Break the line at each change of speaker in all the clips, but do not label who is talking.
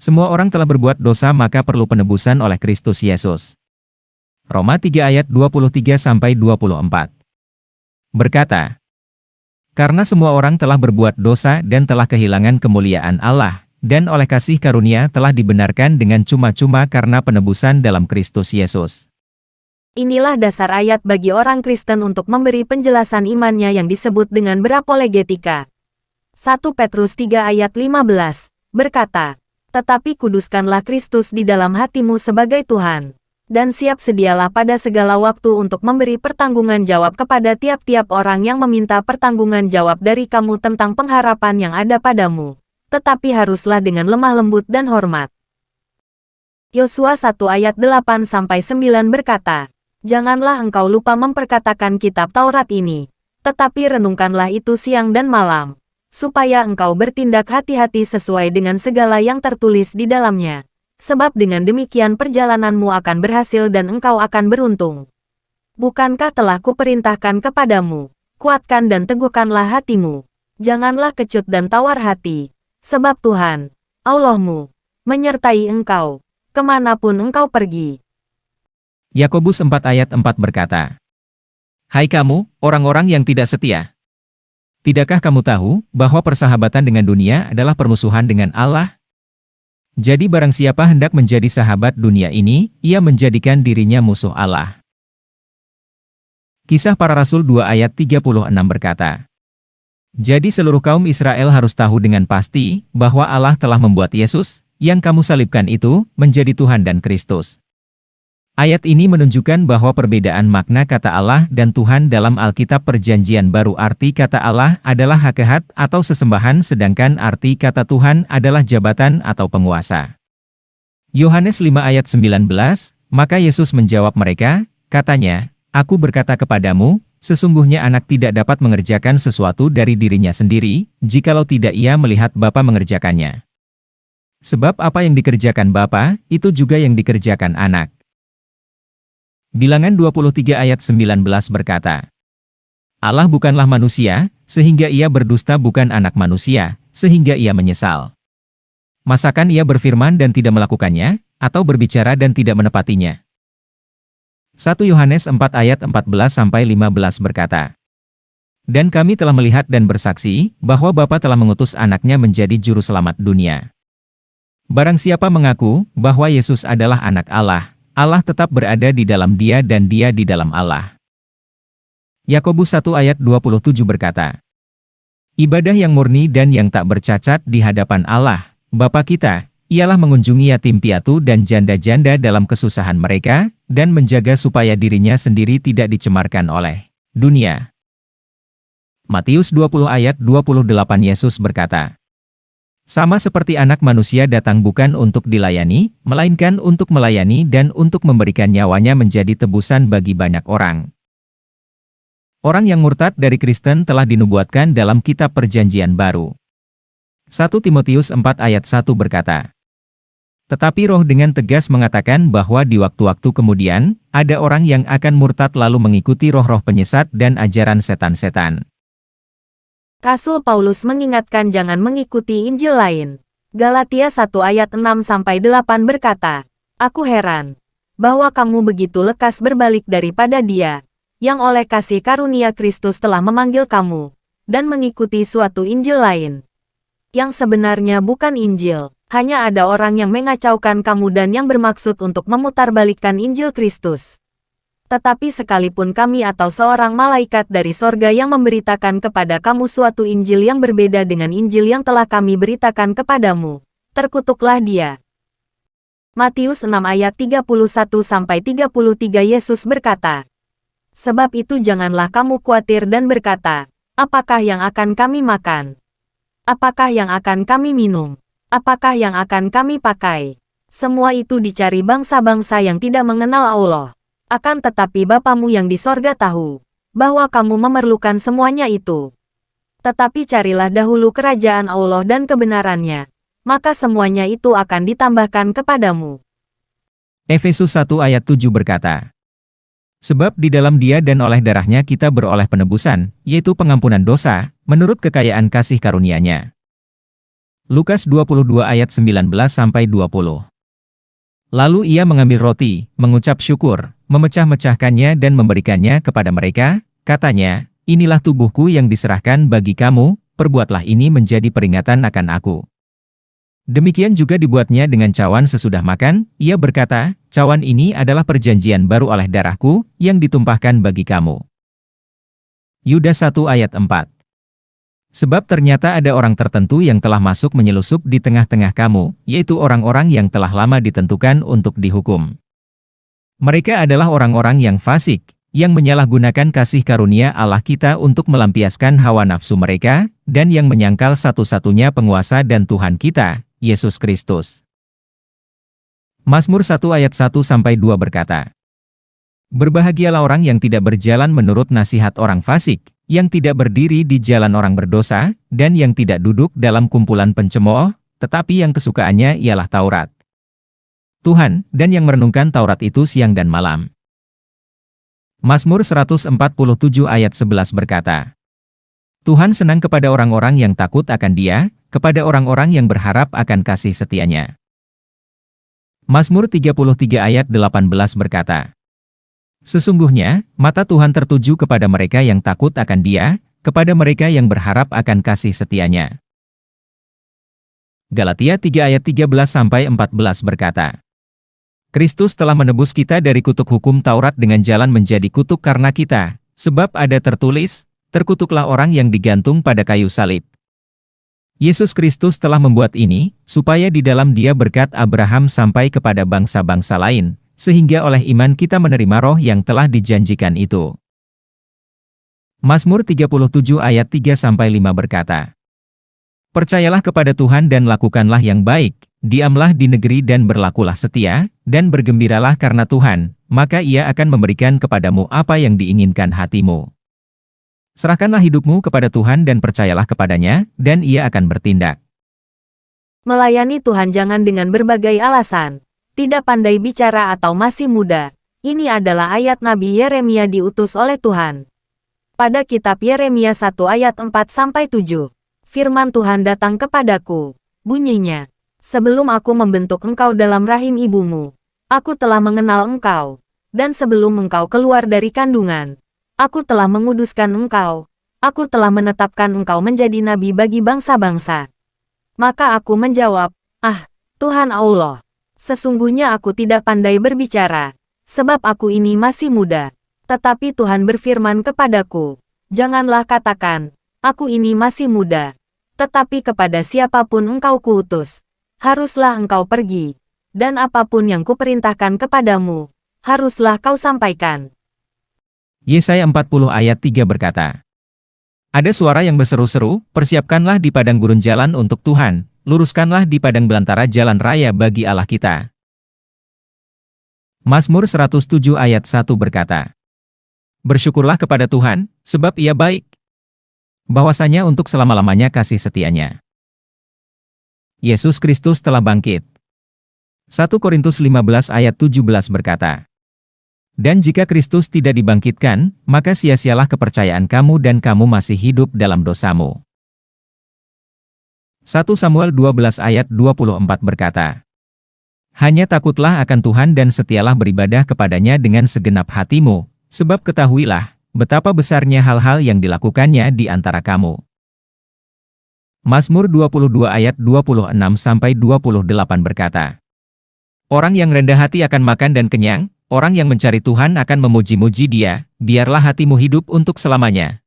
Semua orang telah berbuat dosa maka perlu penebusan oleh Kristus Yesus. Roma 3 ayat 23-24 berkata, karena semua orang telah berbuat dosa dan telah kehilangan kemuliaan Allah, dan oleh kasih karunia telah dibenarkan dengan cuma-cuma karena penebusan dalam Kristus Yesus.
Inilah dasar ayat bagi orang Kristen untuk memberi penjelasan imannya yang disebut dengan berapologetika. 1 Petrus 3 ayat 15 berkata, tetapi kuduskanlah Kristus di dalam hatimu sebagai Tuhan, dan siap sedialah pada segala waktu untuk memberi pertanggungan jawab kepada tiap-tiap orang yang meminta pertanggungan jawab dari kamu tentang pengharapan yang ada padamu, tetapi haruslah dengan lemah lembut dan hormat. Yosua 1 ayat 8-9 berkata, janganlah engkau lupa memperkatakan kitab Taurat ini, tetapi renungkanlah itu siang dan malam, supaya engkau bertindak hati-hati sesuai dengan segala yang tertulis di dalamnya. Sebab dengan demikian perjalananmu akan berhasil dan engkau akan beruntung. Bukankah telah kuperintahkan kepadamu, kuatkan dan teguhkanlah hatimu, janganlah kecut dan tawar hati, sebab Tuhan, Allahmu, menyertai engkau, kemanapun engkau pergi.
Yakobus 4 ayat 4 berkata, hai kamu, orang-orang yang tidak setia. Tidakkah kamu tahu bahwa persahabatan dengan dunia adalah permusuhan dengan Allah? Jadi barang siapa hendak menjadi sahabat dunia ini, ia menjadikan dirinya musuh Allah. Kisah Para Rasul 2 ayat 36 berkata, jadi seluruh kaum Israel harus tahu dengan pasti bahwa Allah telah membuat Yesus, yang kamu salibkan itu, menjadi Tuhan dan Kristus. Ayat ini menunjukkan bahwa perbedaan makna kata Allah dan Tuhan dalam Alkitab Perjanjian Baru. Arti kata Allah adalah hakehat atau sesembahan, sedangkan arti kata Tuhan adalah jabatan atau penguasa. Yohanes 5 ayat 19, maka Yesus menjawab mereka, katanya, aku berkata kepadamu, sesungguhnya anak tidak dapat mengerjakan sesuatu dari dirinya sendiri, jikalau tidak ia melihat Bapa mengerjakannya. Sebab apa yang dikerjakan Bapa, itu juga yang dikerjakan anak. Bilangan 23 ayat 19 berkata, Allah bukanlah manusia, sehingga ia berdusta, bukan anak manusia, sehingga ia menyesal. Masakan ia berfirman dan tidak melakukannya, atau berbicara dan tidak menepatinya? 1 Yohanes 4 ayat 14-15 berkata, dan kami telah melihat dan bersaksi, bahwa Bapa telah mengutus anaknya menjadi juru selamat dunia. Barang siapa mengaku, bahwa Yesus adalah anak Allah, Allah tetap berada di dalam dia dan dia di dalam Allah. Yakobus 1 ayat 27 berkata, ibadah yang murni dan yang tak bercacat di hadapan Allah, Bapa kita, ialah mengunjungi yatim piatu dan janda-janda dalam kesusahan mereka, dan menjaga supaya dirinya sendiri tidak dicemarkan oleh dunia. Matius 20 ayat 28 Yesus berkata, sama seperti anak manusia datang bukan untuk dilayani, melainkan untuk melayani dan untuk memberikan nyawanya menjadi tebusan bagi banyak orang. Orang yang murtad dari Kristen telah dinubuatkan dalam kitab Perjanjian Baru. 1 Timotius 4 ayat 1 berkata, tetapi Roh dengan tegas mengatakan bahwa di waktu-waktu kemudian, ada orang yang akan murtad lalu mengikuti roh-roh penyesat dan ajaran setan-setan.
Rasul Paulus mengingatkan jangan mengikuti Injil lain. Galatia 1 ayat 6-8 berkata, aku heran, bahwa kamu begitu lekas berbalik daripada Dia, yang oleh kasih karunia Kristus telah memanggil kamu, dan mengikuti suatu Injil lain. Yang sebenarnya bukan Injil, hanya ada orang yang mengacaukan kamu dan yang bermaksud untuk memutarbalikkan Injil Kristus. Tetapi sekalipun kami atau seorang malaikat dari sorga yang memberitakan kepada kamu suatu Injil yang berbeda dengan Injil yang telah kami beritakan kepadamu, terkutuklah dia. Matius 6 ayat 31-33 Yesus berkata, sebab itu janganlah kamu khawatir dan berkata, apakah yang akan kami makan? Apakah yang akan kami minum? Apakah yang akan kami pakai? Semua itu dicari bangsa-bangsa yang tidak mengenal Allah. Akan tetapi Bapamu yang di sorga tahu, bahwa kamu memerlukan semuanya itu. Tetapi carilah dahulu kerajaan Allah dan kebenarannya, maka semuanya itu akan ditambahkan kepadamu.
Efesus 1 ayat 7 berkata, sebab di dalam Dia dan oleh darahnya kita beroleh penebusan, yaitu pengampunan dosa, menurut kekayaan kasih karunia-Nya. Lukas 22 ayat 19-20. Lalu ia mengambil roti, mengucap syukur, memecah-mecahkannya dan memberikannya kepada mereka, katanya, inilah tubuhku yang diserahkan bagi kamu, perbuatlah ini menjadi peringatan akan aku. Demikian juga dibuatnya dengan cawan sesudah makan, ia berkata, cawan ini adalah perjanjian baru oleh darahku, yang ditumpahkan bagi kamu. Yudas 1 ayat 4. Sebab ternyata ada orang tertentu yang telah masuk menyelusup di tengah-tengah kamu, yaitu orang-orang yang telah lama ditentukan untuk dihukum. Mereka adalah orang-orang yang fasik, yang menyalahgunakan kasih karunia Allah kita untuk melampiaskan hawa nafsu mereka, dan yang menyangkal satu-satunya penguasa dan Tuhan kita, Yesus Kristus. Mazmur 1 ayat 1-2 berkata, berbahagialah orang yang tidak berjalan menurut nasihat orang fasik, yang tidak berdiri di jalan orang berdosa, dan yang tidak duduk dalam kumpulan pencemooh, tetapi yang kesukaannya ialah Taurat Tuhan, dan yang merenungkan Taurat itu siang dan malam. Mazmur 147 ayat 11 berkata, Tuhan senang kepada orang-orang yang takut akan Dia, kepada orang-orang yang berharap akan kasih setianya. Mazmur 33 ayat 18 berkata, sesungguhnya, mata Tuhan tertuju kepada mereka yang takut akan Dia, kepada mereka yang berharap akan kasih setianya. Galatia 3 ayat 13-14 berkata, Kristus telah menebus kita dari kutuk hukum Taurat dengan jalan menjadi kutuk karena kita, sebab ada tertulis, terkutuklah orang yang digantung pada kayu salib. Yesus Kristus telah membuat ini, supaya di dalam Dia berkat Abraham sampai kepada bangsa-bangsa lain, sehingga oleh iman kita menerima roh yang telah dijanjikan itu. Mazmur 37 ayat 3-5 berkata, percayalah kepada Tuhan dan lakukanlah yang baik, diamlah di negeri dan berlakulah setia, dan bergembiralah karena Tuhan, maka Ia akan memberikan kepadamu apa yang diinginkan hatimu. Serahkanlah hidupmu kepada Tuhan dan percayalah kepadanya, dan Ia akan bertindak.
Melayani Tuhan jangan dengan berbagai alasan. Tidak pandai bicara atau masih muda. Ini adalah ayat Nabi Yeremia diutus oleh Tuhan. Pada kitab Yeremia 1 ayat 4-7, firman Tuhan datang kepadaku. Bunyinya, sebelum aku membentuk engkau dalam rahim ibumu, aku telah mengenal engkau. Dan sebelum engkau keluar dari kandungan, aku telah menguduskan engkau. Aku telah menetapkan engkau menjadi nabi bagi bangsa-bangsa. Maka aku menjawab, Tuhan Allah. Sesungguhnya aku tidak pandai berbicara, sebab aku ini masih muda. Tetapi Tuhan berfirman kepadaku, janganlah katakan, aku ini masih muda. Tetapi kepada siapapun engkau kuutus, haruslah engkau pergi. Dan apapun yang kuperintahkan kepadamu, haruslah kau sampaikan.
Yesaya 40 ayat 3 berkata, ada suara yang berseru-seru, persiapkanlah di padang gurun jalan untuk Tuhan. Luruskanlah di padang belantara jalan raya bagi Allah kita. Mazmur 107 ayat 1 berkata, bersyukurlah kepada Tuhan, sebab Ia baik. Bahwasanya untuk selama-lamanya kasih setianya. Yesus Kristus telah bangkit. 1 Korintus 15 ayat 17 berkata, dan jika Kristus tidak dibangkitkan, maka sia-sialah kepercayaan kamu dan kamu masih hidup dalam dosamu. 1 Samuel 12 ayat 24 berkata, hanya takutlah akan Tuhan dan setialah beribadah kepadanya dengan segenap hatimu, sebab ketahuilah, betapa besarnya hal-hal yang dilakukannya di antara kamu. Mazmur 22 ayat 26-28 berkata, orang yang rendah hati akan makan dan kenyang, orang yang mencari Tuhan akan memuji-muji Dia, biarlah hatimu hidup untuk selamanya.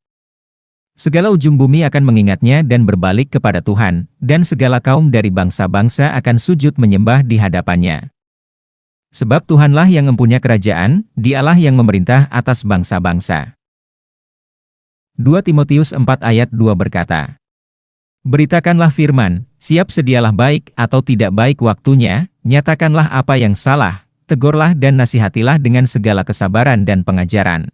Segala ujung bumi akan mengingatnya dan berbalik kepada Tuhan, dan segala kaum dari bangsa-bangsa akan sujud menyembah di hadapannya. Sebab Tuhanlah yang mempunyai kerajaan, Dialah yang memerintah atas bangsa-bangsa. 2 Timotius 4 ayat 2 berkata, beritakanlah firman, siap sedialah baik atau tidak baik waktunya, nyatakanlah apa yang salah, tegurlah dan nasihatilah dengan segala kesabaran dan pengajaran.